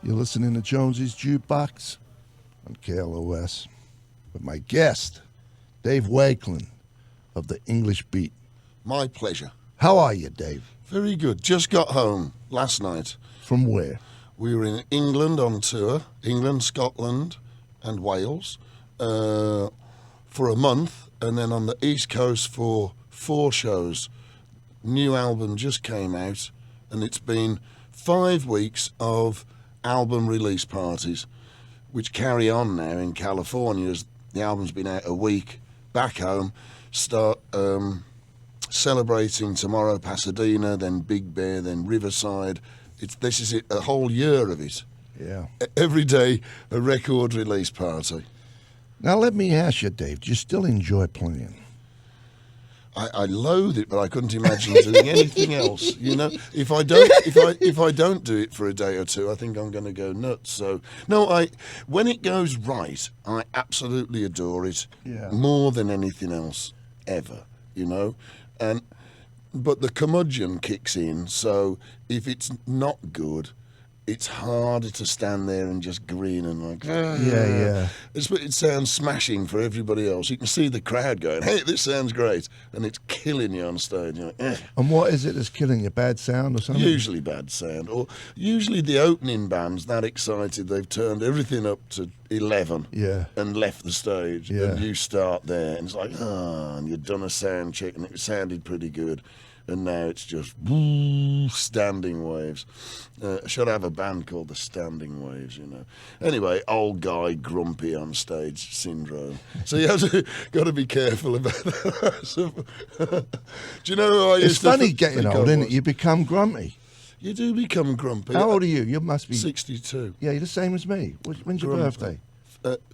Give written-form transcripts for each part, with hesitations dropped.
You're listening to Jonesy's Jukebox on KLOS with my guest, Dave Wakeling of the English Beat. My pleasure. How are you, Dave? Very good. Just got home last night. From where? We were in England on tour, England, Scotland and Wales, for a month, and then on the East Coast for 4 shows. New album just came out, and it's been 5 weeks of album release parties, which carry on now in California as the album's been out a week. Back home, start celebrating tomorrow Pasadena, then Big Bear, then Riverside. This is it, a whole year of it. Yeah. Every day, a record release party. Now let me ask you, Dave, do you still enjoy playing? I loathe it, but I couldn't imagine doing anything else. You know, if I don't do it for a day or two, I think I'm going to go nuts. So no, when it goes right, I absolutely adore it. Yeah. More than anything else ever. You know, but the curmudgeon kicks in. So if it's not good, it's harder to stand there and just grin and like, Yeah. It sounds smashing for everybody else. You can see the crowd going, hey, this sounds great. And it's killing you on stage. You're like, And what is it that's killing you? Bad sound or something? Usually bad sound. Or usually the opening band's that excited, they've turned everything up to 11 and left the stage. Yeah. And you start there and it's like, and you've done a sound check and it sounded pretty good. And now it's just standing waves. I should have a band called the Standing Waves, you know. Anyway, old guy grumpy on stage syndrome. So you have got to be careful about that. Do you know who I used It's funny getting old, isn't it? You become grumpy. You do become grumpy. How old are you? You must be 62. Yeah, you're the same as me. When's your birthday?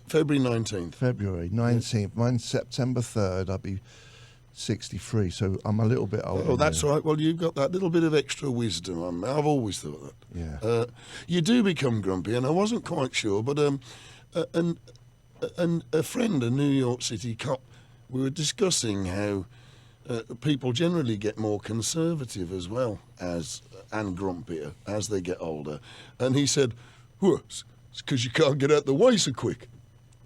February 19th. February 19th. Mine's September 3rd. I'll be 63, so I'm a little bit older. Oh, that's right. Well, you've got that little bit of extra wisdom on me. I've always thought that. Yeah. You do become grumpy, and I wasn't quite sure, but a friend, a New York City cop, we were discussing how people generally get more conservative as well and grumpier as they get older, and he said, it's because you can't get out the way so quick.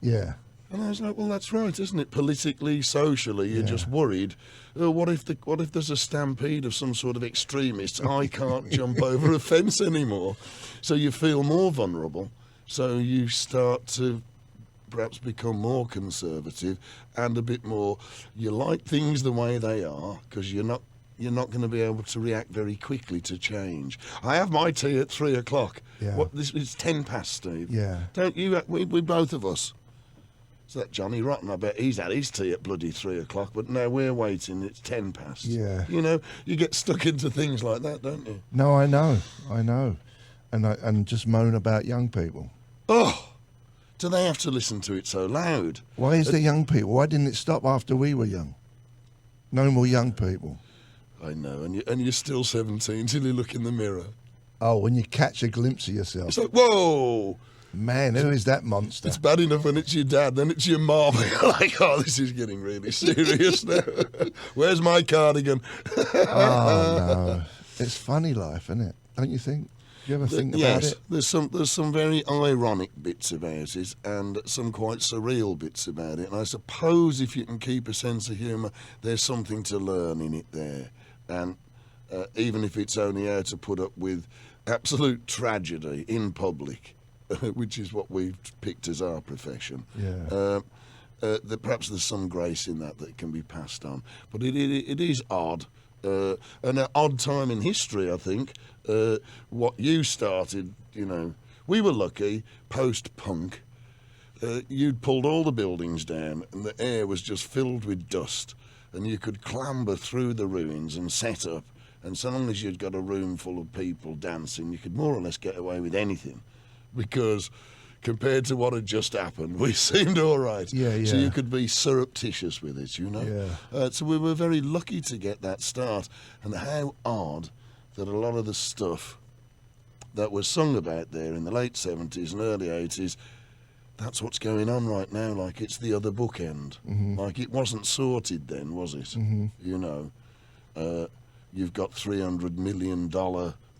Yeah. And I was like, well, that's right, isn't it? Politically, socially, you're just worried. What if there's a stampede of some sort of extremists? I can't jump over a fence anymore. So you feel more vulnerable. So you start to perhaps become more conservative and a bit more. You like things the way they are because you're not going to be able to react very quickly to change. I have my tea at 3 o'clock. Yeah. It's 10 past, Steve. Yeah. Don't you? We both of us. So that Johnny Rotten, I bet he's had his tea at bloody 3 o'clock, but now we're waiting, it's 10 past. Yeah. You know, you get stuck into things like that, don't you? No, I know. And just moan about young people. Oh, do they have to listen to it so loud? Why is there young people? Why didn't it stop after we were young? No more young people. I know, and you're still 17 till you look in the mirror. Oh, when you catch a glimpse of yourself. It's like, whoa! Man, who is that monster? It's bad enough when it's your dad, then it's your mom. You're like, oh, this is getting really serious now. Where's my cardigan? Oh, no. It's funny life, isn't it? Don't you think? Do you ever think about it? There's some very ironic bits about it and some quite surreal bits about it. And I suppose if you can keep a sense of humour, there's something to learn in it there. And even if it's only how to put up with absolute tragedy in public, which is what we've picked as our profession. Yeah. Perhaps there's some grace in that can be passed on. But it is odd. And an odd time in history, I think. What you started, you know, we were lucky, post-punk. You'd pulled all the buildings down and the air was just filled with dust and you could clamber through the ruins and set up. And so long as you'd got a room full of people dancing, you could more or less get away with anything. Because compared to what had just happened, we seemed all right. Yeah. So you could be surreptitious with it, you know. Yeah. So we were very lucky to get that start. And how odd that a lot of the stuff that was sung about there in the late 70s and early 80s, that's what's going on right now. Like it's the other bookend. Mm-hmm. Like it wasn't sorted then, was it? Mm-hmm. You know, you've got $300 million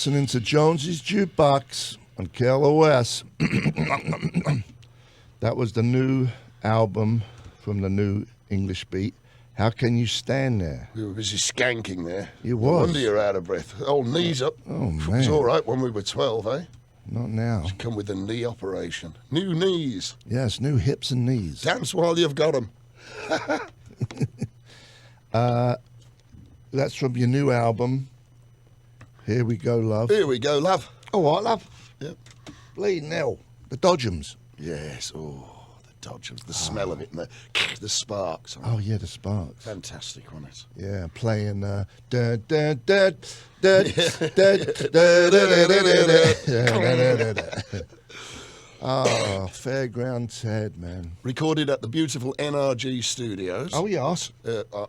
listening to Jonesy's Jukebox on KLOS. That was the new album from the new English beat. How Can You Stand There? We were busy skanking there. You No was. wonder you're out of breath. Old knees up. Oh, It man. was all right when we were 12, eh? Not now. Come with a knee operation. New knees. Yes, new hips and knees. Dance while you've got them. That's from your new album. Here We Go, Love. Here we go, love. Oh, what, love? Yep. Bleeding hell. The Dodgems. Yes. Oh, the Dodgers. The smell of it and the sparks. Oh, yeah, the Sparks. Fantastic, wasn't it? Yeah, playing dun, dun, dun, dun, dun, dun, dun, dun. Oh, Fairground Ted, man. Recorded at the beautiful NRG Studios. Oh, yes.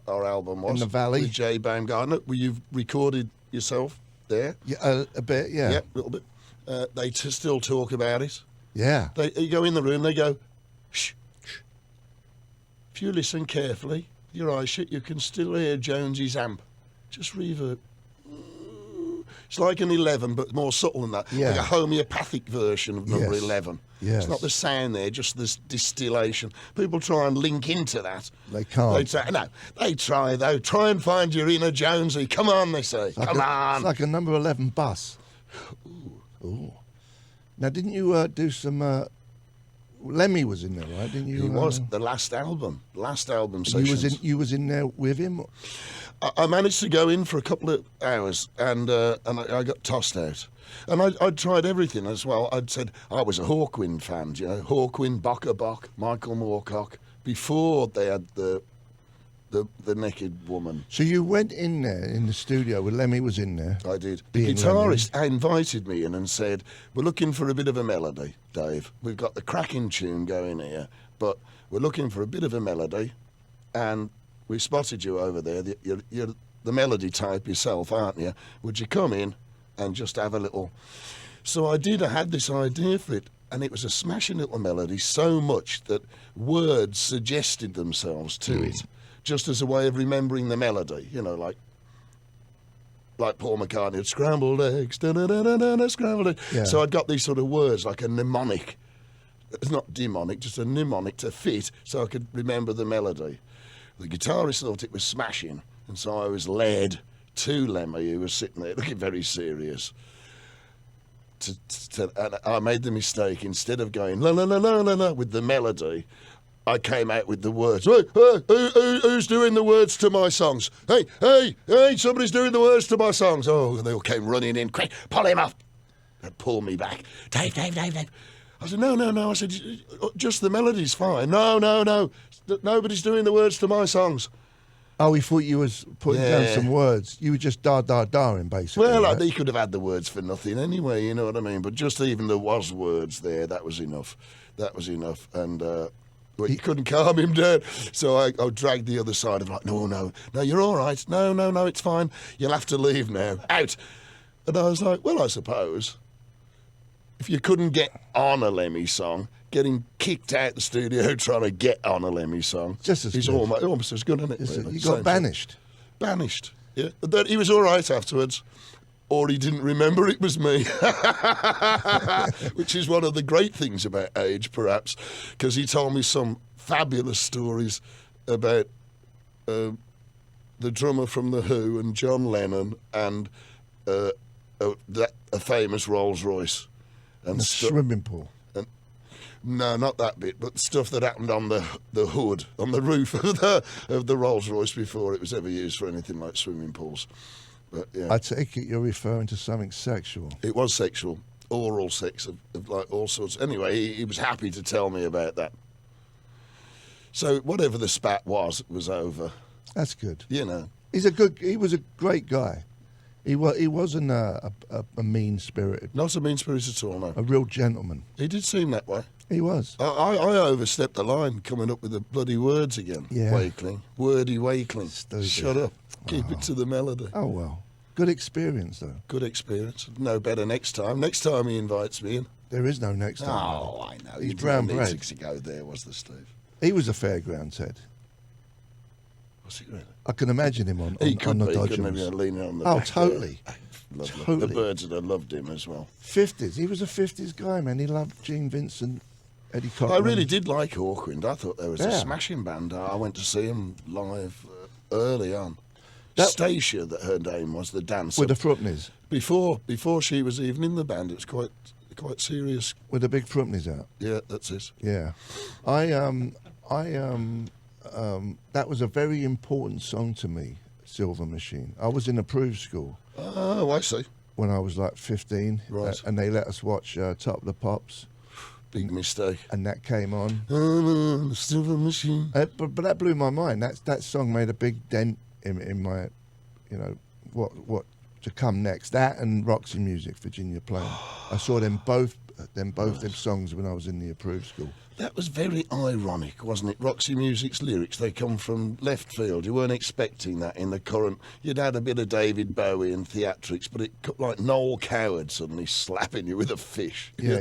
Our album was. In the Valley. With Jay Baumgartner. Well, you've recorded yourself there. Yeah, a bit, yeah. Yeah, a little bit. They still talk about it. Yeah. You go in the room, they go, shh, shh. If you listen carefully, with your eyes shut, you can still hear Jonesy's amp. Just reverb. It's like an 11, but more subtle than that. Yeah. Like a homeopathic version of number Yes. 11. Yes. It's not the sound there, just this distillation. People try and link into that. They can't. They try, though. Try and find your inner Jonesy. Come on, they say. Come on. It's like a number 11 bus. Ooh. Now, didn't you do some... Lemmy was in there, right? Didn't you? He was. The last album sessions. You was in there with him? I managed to go in for a couple of hours, and I got tossed out. And I'd tried everything as well. I'd said I was a Hawkwind fan, you know, Hawkwind, Bok, Michael Moorcock, before they had the naked woman. So you went in there in the studio where Lemmy was in there? I did. The Being guitarist invited me in and said, "We're looking for a bit of a melody, Dave. We've got the cracking tune going here, but we're looking for a bit of a melody, and we spotted you over there. You're the melody type yourself, aren't you? Would you come in and just have a little..." So I did. I had this idea for it, and it was a smashing little melody, so much that words suggested themselves to it, just as a way of remembering the melody, you know, like Paul McCartney had scrambled eggs, da-da-da-da-da, scrambled eggs. Yeah. So I'd got these sort of words, like a mnemonic. It's not demonic, just a mnemonic to fit, so I could remember the melody. The guitarist thought it was smashing, and so I was led to Lemmy, who was sitting there looking very serious. And I made the mistake, instead of going la la la la la la with the melody, I came out with the words. Hey, who's doing the words to my songs? Hey, somebody's doing the words to my songs. Oh, and they all came running in. Quick, pull him off. They pulled me back. Dave. I said, no. I said, just the melody's fine. No. Nobody's doing the words to my songs. Oh, he thought you was putting down some words. You were just da-da-da-ing, basically. Well, right? he could have had the words for nothing anyway, you know what I mean? But just even there was words there, that was enough. And well, you couldn't calm him down. So I dragged the other side of like, no, you're all right. No, it's fine. You'll have to leave now. Out. And I was like, well, I suppose if you couldn't get on a Lemmy song, getting kicked out the studio trying to get on a Lemmy song Just as is good. almost as good, isn't it? Really? You got Same banished. thing. Banished, yeah. But then he was all right afterwards. Or he didn't remember it was me. Which is one of the great things about age, perhaps, because he told me some fabulous stories about the drummer from The Who and John Lennon and a famous Rolls Royce. And The swimming pool. No, not that bit, but stuff that happened on the hood, on the roof of the Rolls Royce before it was ever used for anything like swimming pools. But yeah, I take it you're referring to something sexual. it was sexual, oral sex of like all sorts. Anyway, he was happy to tell me about that. So whatever the spat was over. That's good. You know, He was a great guy. He wasn't a mean-spirited, not a mean spirit at all. No, a real gentleman. he did seem that way. He was. I overstepped the line coming up with the bloody words again. Yeah. Wakeling, wordy Wakeling. Stupid. Shut up. Keep it to the melody. Oh, well. Good experience, though. Good experience. No better next time. Next time he invites me in. There is no next time. Oh, I know. He's You brown didn't bread. need to go there, was the Steve? He was a fairground Ted. Was he really? I can imagine him on He the could be. Couldn't Dodgers. he, leaning on the Oh, back totally. there. lovely. Totally. The Birds would have loved him as well. 50s. He was a 50s guy, man. He loved Gene Vincent, Eddie Cochran. I really did like Hawkwind. I thought there was a Yeah. smashing band. I went to see him live early on. That- Stacia, that her name was, the dancer. With the Frupneys. Before she was even in the band, it was quite serious. With the big Frupneys out. Yeah, that's it. Yeah. That was a very important song to me, Silver Machine. I was in approved school Oh, I see. when I was like 15. Right. And they let us watch Top of the Pops. Big mistake. And that came on. The Silver Machine. But that blew my mind. That song made a big dent in my, what to come next. That and Roxy Music, Virginia Plain. I saw them both them songs when I was in the approved school. That was very ironic, wasn't it? Roxy Music's lyrics, they come from left field. You weren't expecting that in the current. You'd had a bit of David Bowie and theatrics, but it like Noel Coward suddenly slapping you with a fish. Yeah.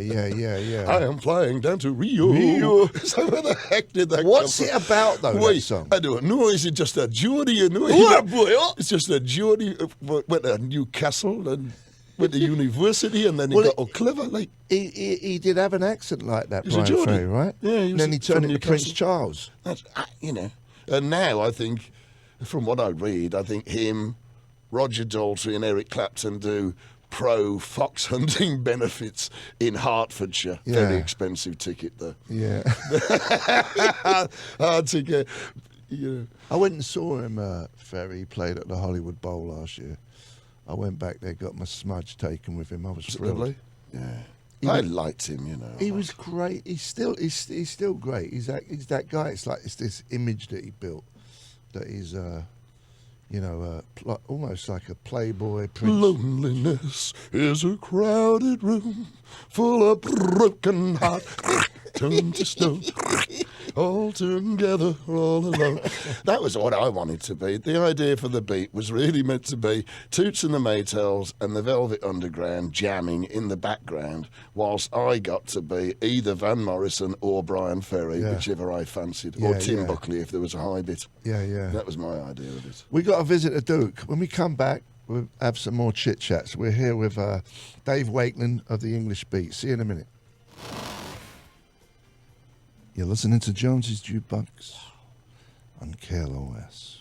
I am flying down to Rio. So where the heck did that What's come it from? about, though, Wait, that song? I don't know. Is it just a Geordie? It's just a Geordie went to Newcastle and went to university, and then he got all clever. Like He did have an accent like that, He's a Brian Geordie. Ferry, right? Yeah, he was And then he from turned into Newcastle. Prince Charles. that's, and now I think, from what I read, I think him, Roger Daltrey, and Eric Clapton do pro fox hunting benefits in Hertfordshire. Yeah. Very expensive ticket though. Yeah. Hard to get. Yeah. I went and saw him, Ferry, played at the Hollywood Bowl last year. I went back there, got my smudge taken with him. I was thrilled. Lovely. Yeah. He I was- liked him, He was great. He's still great. He's that guy. It's this image that he built that he's almost like a playboy prince. Loneliness is a crowded room full of broken hearts turned to stone. All together, all alone. That was what I wanted to be. The idea for the beat was really meant to be Toots and the Maytals and the Velvet Underground jamming in the background, whilst I got to be either Van Morrison or Brian Ferry, Yeah. whichever I fancied, or Tim yeah. Buckley if there was a high bit. Yeah. That was my idea of it. We got to visit the Duke. When we come back, we'll have some more chit chats. We're here with Dave Wakeling of the English Beat. See you in a minute. You're listening to Jonesy's Jukebox on KLOS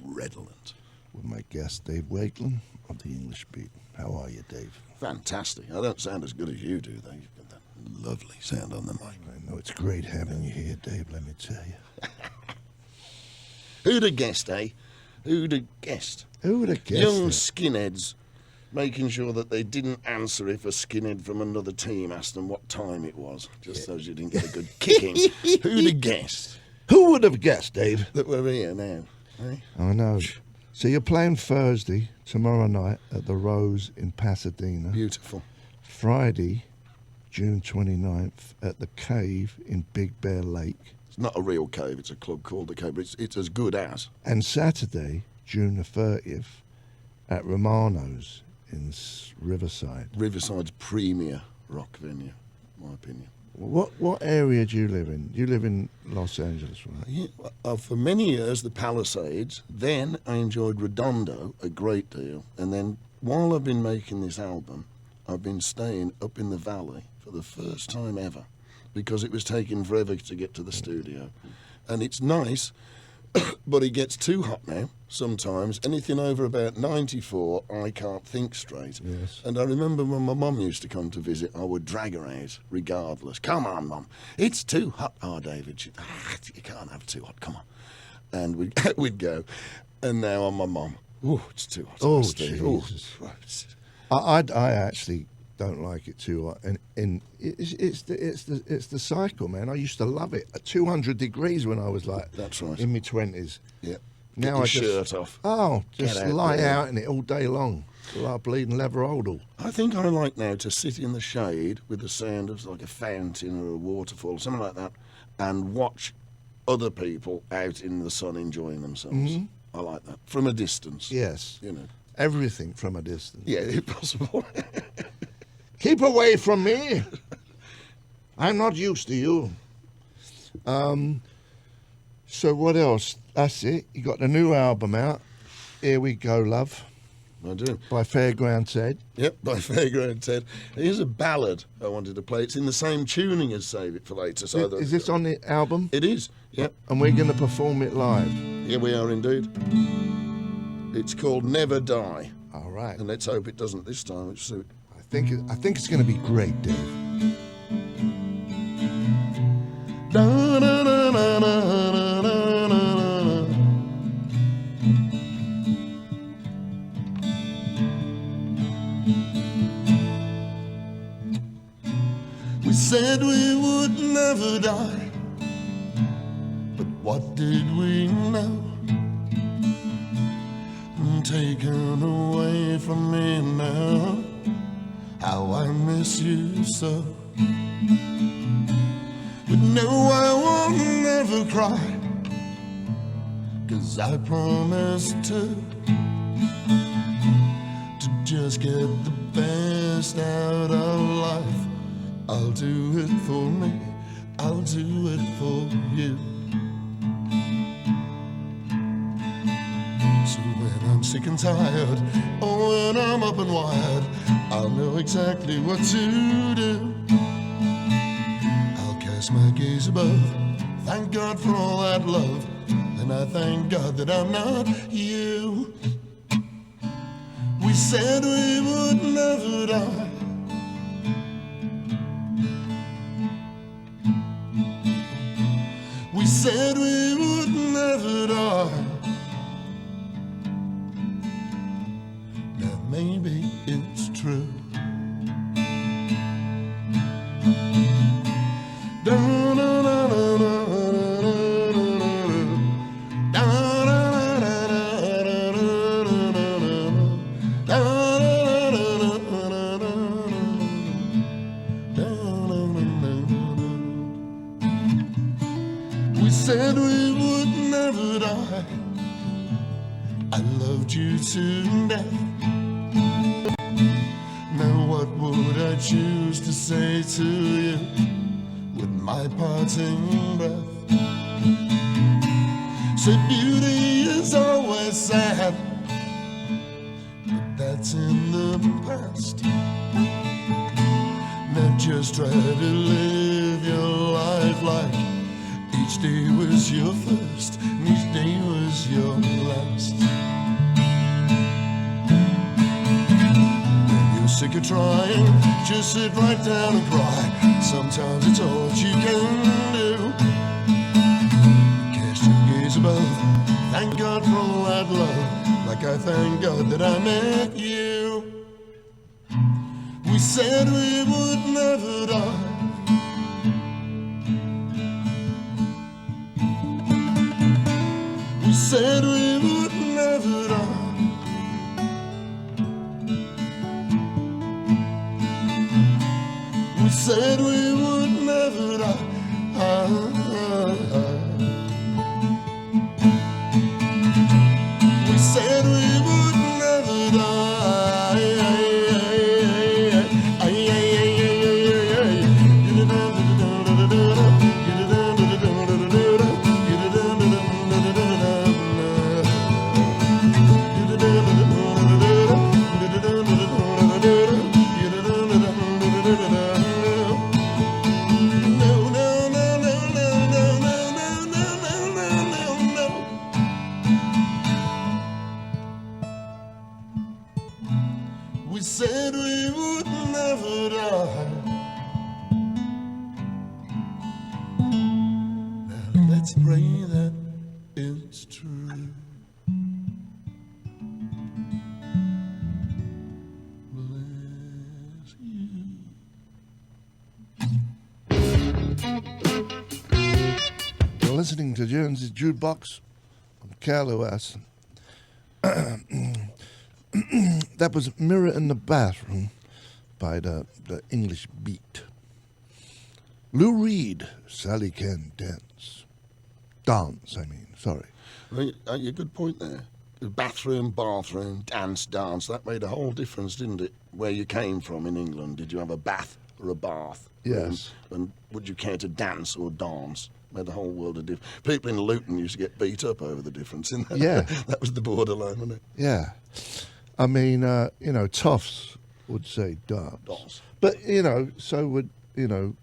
Redolent. with my guest Dave Wakeling of the English Beat. How are you, Dave? Fantastic. I don't sound as good as you do, though. You've got that lovely sound on the mic. I know it's great having you here, Dave, let me tell you. Who'd have guessed, eh? Who'd have guessed? Who would have guessed Young it? skinheads making sure that they didn't answer if a skinhead from another team asked them what time it was, just so you didn't get a good kicking. Who'd have guessed Who would have guessed, Dave? that we're here now? Eh? I know. So you're playing Thursday, tomorrow night, at the Rose in Pasadena. Beautiful. Friday, June 29th, at the Cave in Big Bear Lake. It's not a real cave, it's a club called the Cave, but it's as good as. And Saturday, June the 30th, at Romano's in Riverside. Riverside's premier rock venue, my opinion. What area do you live in? You live in Los Angeles, right? Yeah, for many years, the Palisades. Then I enjoyed Redondo a great deal. And then while I've been making this album, I've been staying up in the valley for the first time ever because it was taking forever to get to the studio. And it's nice, but it gets too hot now sometimes. Anything over about 94, I can't think straight. Yes. And I remember when my mum used to come to visit, I would drag her out regardless. Come on, Mum, it's too hot. Oh, David, you can't have too hot, come on. And we'd go. And now I'm my mum. Oh, it's too hot. Oh, Steve. Oh, Jesus. I actually don't like it too hot, and it's the cycle, man. I used to love it at 200 degrees when I was like That's right. in my 20s. Yeah. Now Get your I just shirt off. just Get out lie there. out in it all day long, like bleeding leather oldle. I think I like now to sit in the shade with the sound of like a fountain or a waterfall, something like that, and watch other people out in the sun enjoying themselves. Mhm. I like that from a distance. Yes, You know. everything from a distance. Yeah, if possible. Keep away from me. I'm not used to you. So what else? That's it. You got the new album out. Here we go, love. I do. By Fairground Ted. Yep, by Fairground Ted. Here's a ballad I wanted to play. It's in the same tuning as Save It for Later. So Is this on the album? It is, yep. And we're going to perform it live. Here we are indeed. It's called Never Die. All right. And let's hope it doesn't this time. I think it's going to be great, Dave. We said we would never die, but what did we know? Taken away from me now, how I miss you so. But no, I won't never cry, 'cause I promised to just get the best out of life. I'll do it for me, I'll do it for you. So when I'm sick and tired, or when I'm up and wired, I'll know exactly what to do. I'll cast my gaze above, thank God for all that love, and I thank God that I'm not you. We said we would never die. We said we would never die. Now maybe it's true. We said we would never die. I loved you to death. Now what would I choose to say to you with my parting breath? So beauty is always sad, but that's in the past. Now just try to live your life like each day was your first, and each day was your last. When you're sick of trying, just sit right down and cry. Sometimes it's all that you can do. Cast your gaze above, thank God for all that love, like I thank God that I met you. We said we would never die. We said we would never die. We said we would never die. We said we would never die. We said we would never die. Now let's pray that it's true. Bless you. You're listening to Jonesy's Jukebox on KLOS. That was Mirror in the Bathroom by the English Beat. Lou Reed, Sally Can Dance. Dance, I mean, sorry. A good point there. Bathroom, dance. That made a whole difference, didn't it? Where you came from in England. Did you have a bath or a bath? Yes. And would you care to dance or dance? Made a whole world of difference. People in Luton used to get beat up over the difference in that. Yeah. That was the borderline, wasn't it? Yeah. I mean, you know, toffs would say dance. Dance. But, you know, so would, you know,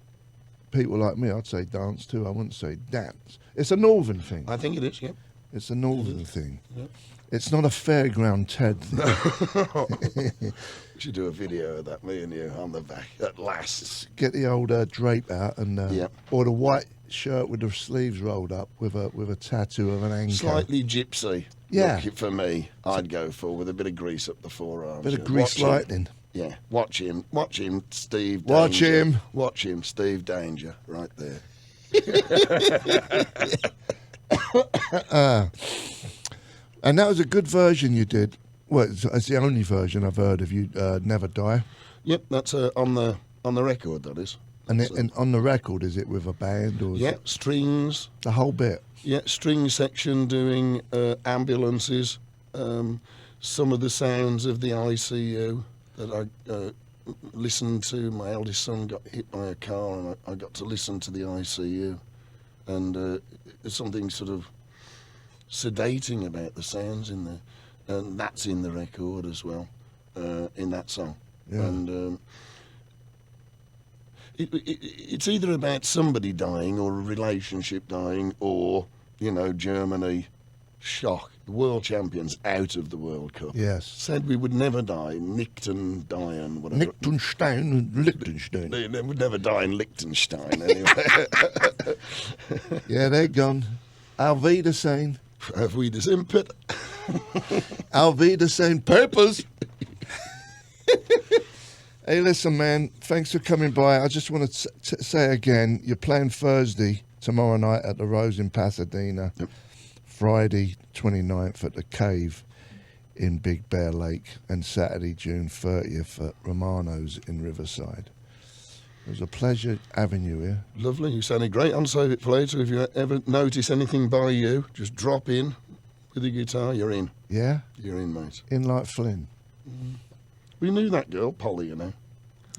people like me. I'd say dance too. I wouldn't say dance. It's a northern thing. I think it is, yeah. It's a northern thing. Yep. It's not a fairground Ted thing. We should do a video of that, me and you, on the back at last. Get the old drape out and Yep. or the white shirt with the sleeves rolled up with a tattoo of an anchor. Slightly gypsy. Yeah. Look, for me, I'd go for with a bit of grease up the forearms. Bit of yeah. grease Watch him. lightning. Yeah, watch him, Steve. Watch Danger. him. Watch him, Steve Danger, right there. And that was a good version you did. Well, it's the only version I've heard of you, Never Die. Yep, that's on the record. That is. And on the record, is it with a band or is Yeah, it strings. the whole bit? Yeah, string section doing ambulances. Some of the sounds of the ICU that I listened to. My eldest son got hit by a car, and I got to listen to the ICU, and there's something sort of sedating about the sounds in there, and that's in the record as well, in that song. Yeah. And it's either about somebody dying or a relationship dying, or Germany shock, the world champions out of the World Cup. Yes. Said we would never die, nicked and die and whatever. Liechtenstein and Liechtenstein. They would never die in Liechtenstein anyway. Yeah, they're gone. Auf Wiedersehen. Have we this impet? Auf Wiedersehen papers. Hey, listen, man, thanks for coming by. I just want to say again, you're playing Thursday, tomorrow night at the Rose in Pasadena. Yep. Friday 29th at the Cave in Big Bear Lake, and Saturday, June 30th at Romano's in Riverside. It was a pleasure having you here. Lovely, you sounded great on Save It for Later. If you ever notice anything by you, just drop in with the guitar, you're in. Yeah? You're in, mate. In like Flynn. We knew that girl, Polly,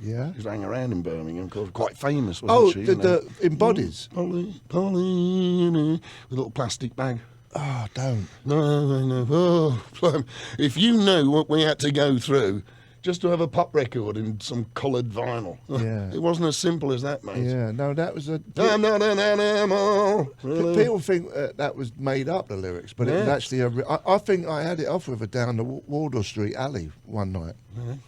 Yeah? She was hanging around in Birmingham, quite famous, wasn't she? The in Bodies? Polly, with a little plastic bag. Oh, don't. No. Oh, if you knew what we had to go through just to have a pop record in some coloured vinyl. Yeah. It wasn't as simple as that, mate. Yeah, no, that was a... I'm not an animal. Really? People think that was made up, the lyrics, but it was Yeah. actually I think I had it off with her down the Waldorf Street alley one night. Really?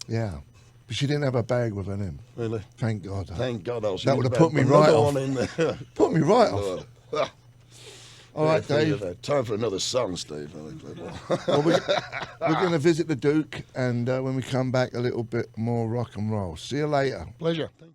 Yeah. But she didn't have a bag with her in. Really? Thank God. Thank God else. That would have put me right off. One in there. Put me right Lord. off. All right, Dave. Time for another song, Steve. Well, we're going to visit the Duke, and when we come back, a little bit more rock and roll. See you later. Pleasure. Thank you.